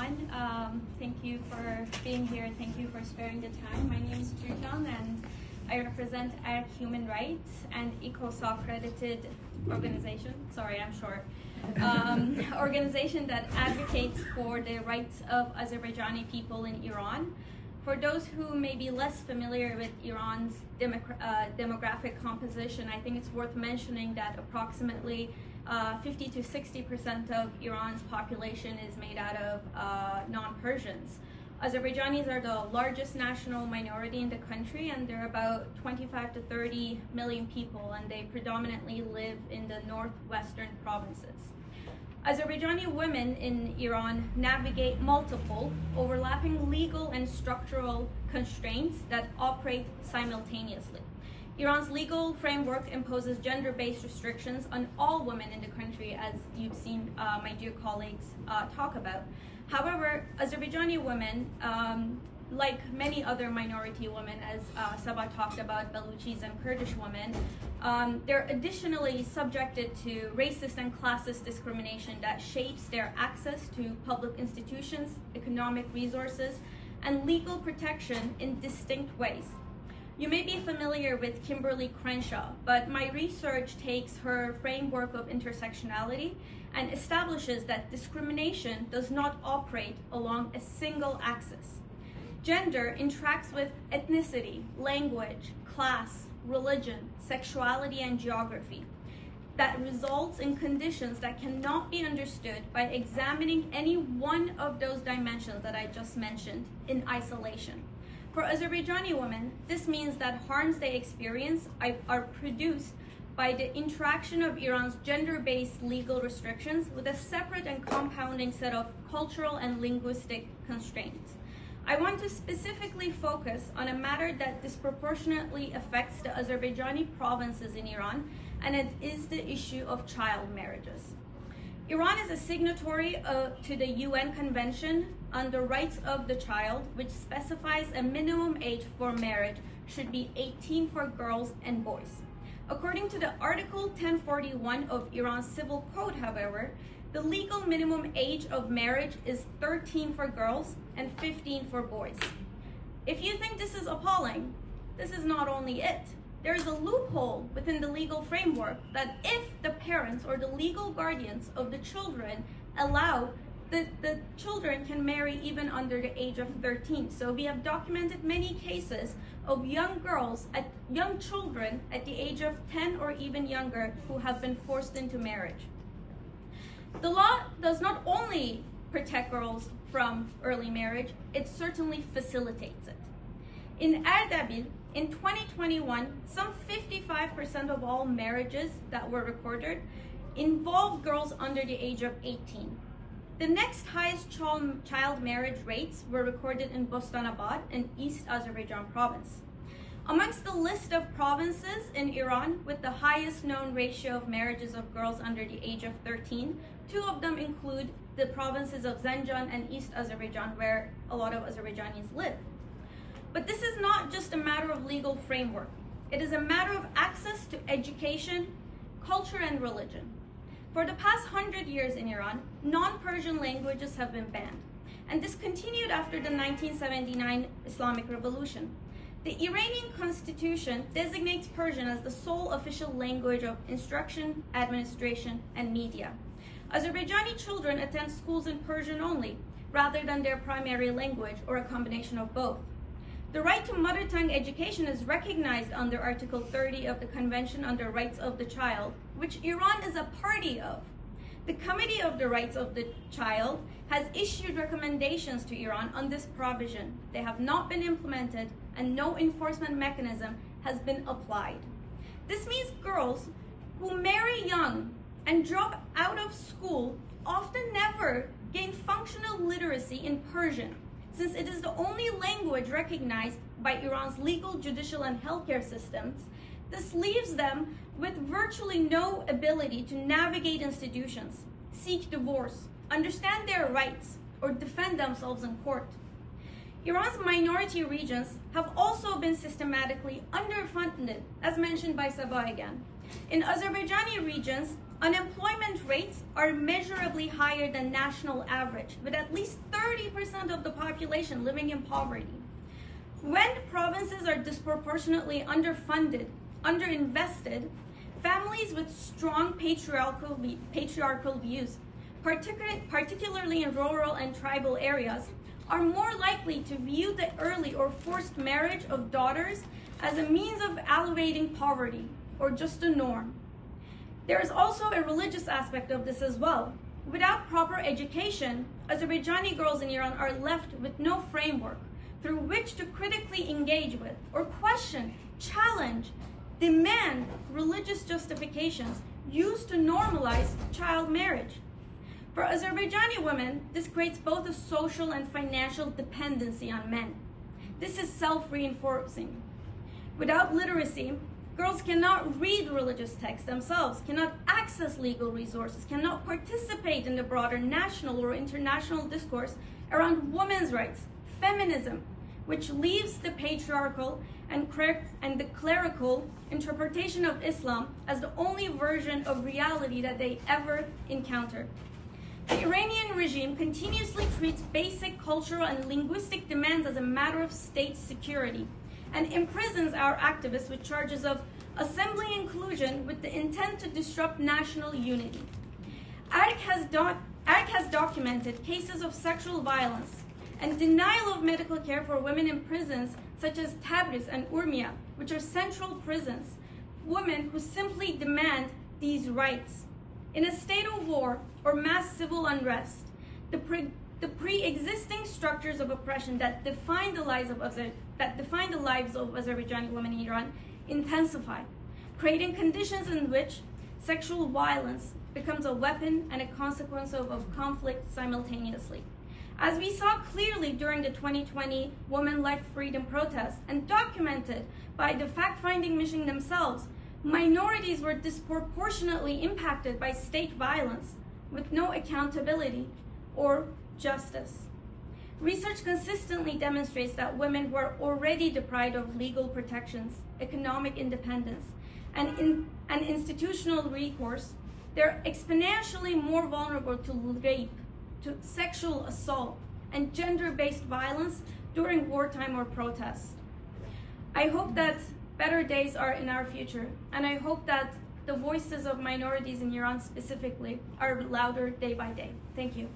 everyone. Thank you for being here. Thank you for sparing the time. My name is Trujan and I represent ARC Human Rights, an ECOSOC accredited organization. Sorry, I'm short. Organization that advocates for the rights of Azerbaijani people in Iran. For those who may be less familiar with Iran's demographic composition, I think it's worth mentioning that approximately 50 to 60% of Iran's population is made out of non-Persians. Azerbaijanis are the largest national minority in the country, and they're about 25 to 30 million people, and they predominantly live in the northwestern provinces. Azerbaijani women in Iran navigate multiple, overlapping legal and structural constraints that operate simultaneously. Iran's legal framework imposes gender-based restrictions on all women in the country, as you've seen my dear colleagues talk about. However, Azerbaijani women, like many other minority women, as Sabah talked about, Baluchis and Kurdish women, they're additionally subjected to racist and classist discrimination that shapes their access to public institutions, economic resources, and legal protection in distinct ways. You may be familiar with Kimberly Crenshaw, but my research takes her framework of intersectionality and establishes that discrimination does not operate along a single axis. Gender interacts with ethnicity, language, class, religion, sexuality, and geography. That results in conditions that cannot be understood by examining any one of those dimensions that I just mentioned in isolation. For Azerbaijani women, this means that harms they experience are produced by the interaction of Iran's gender-based legal restrictions with a separate and compounding set of cultural and linguistic constraints. I want to specifically focus on a matter that disproportionately affects the Azerbaijani provinces in Iran, and it is the issue of child marriages. Iran is a signatory to the UN Convention on the Rights of the Child, which specifies a minimum age for marriage should be 18 for girls and boys. According to the Article 1041 of Iran's Civil Code, however, the legal minimum age of marriage is 13 for girls and 15 for boys. If you think this is appalling, this is not only it. There is a loophole within the legal framework that if the parents or the legal guardians of the children allow, the children can marry even under the age of 13. So we have documented many cases of young children at the age of 10 or even younger who have been forced into marriage. The law does not only protect girls from early marriage, it certainly facilitates it. In Ardabil, in 2021, some 55% of all marriages that were recorded involved girls under the age of 18. The next highest child marriage rates were recorded in Bostanabad in East Azerbaijan province. Amongst the list of provinces in Iran with the highest known ratio of marriages of girls under the age of 13, two of them include the provinces of Zanjan and East Azerbaijan, where a lot of Azerbaijanis live. But this is not just a matter of legal framework. It is a matter of access to education, culture, and religion. For the past 100 years in Iran, non-Persian languages have been banned, and this continued after the 1979 Islamic Revolution. The Iranian constitution designates Persian as the sole official language of instruction, administration, and media. Azerbaijani children attend schools in Persian only, rather than their primary language or a combination of both. The right to mother tongue education is recognized under Article 30 of the Convention on the Rights of the Child, which Iran is a party of. The Committee of the Rights of the Child has issued recommendations to Iran on this provision. They have not been implemented, and no enforcement mechanism has been applied. This means girls who marry young and drop out of school often never gain functional literacy in Persian, since it is the only language recognized by Iran's legal, judicial, and healthcare systems. This leaves them with virtually no ability to navigate institutions, seek divorce, understand their rights, or defend themselves in court. Iran's minority regions have also been systematically underfunded, as mentioned by Sabah again. In Azerbaijani regions, Unemployment rates are measurably higher than national average, with at least 30% of the population living in poverty. When provinces are disproportionately underfunded, underinvested, families with strong patriarchal views, particularly in rural and tribal areas, are more likely to view the early or forced marriage of daughters as a means of alleviating poverty, or just a norm. There is also a religious aspect of this as well. Without proper education, Azerbaijani girls in Iran are left with no framework through which to critically engage with or question, challenge, demand religious justifications used to normalize child marriage. For Azerbaijani women, this creates both a social and financial dependency on men. This is self-reinforcing. Without literacy, girls cannot read religious texts themselves, cannot access legal resources, cannot participate in the broader national or international discourse around women's rights, feminism, which leaves the patriarchal and the clerical interpretation of Islam as the only version of reality that they ever encounter. The Iranian regime continuously treats basic cultural and linguistic demands as a matter of state security and imprisons our activists with charges of assembling inclusion with the intent to disrupt national unity. ARC has documented cases of sexual violence and denial of medical care for women in prisons such as Tabriz and Urmia, which are central prisons, women who simply demand these rights. In a state of war or mass civil unrest, the pre-existing structures of oppression that define the lives of Azerbaijani women in Iran intensify, creating conditions in which sexual violence becomes a weapon and a consequence of conflict simultaneously. As we saw clearly during the 2020 Women Life Freedom protests and documented by the fact-finding mission themselves, minorities were disproportionately impacted by state violence with no accountability or justice. Research consistently demonstrates that women who are already deprived of legal protections, economic independence, and institutional recourse, they're exponentially more vulnerable to rape, to sexual assault, and gender-based violence during wartime or protests. I hope that better days are in our future, and I hope that the voices of minorities in Iran specifically are louder day by day. Thank you.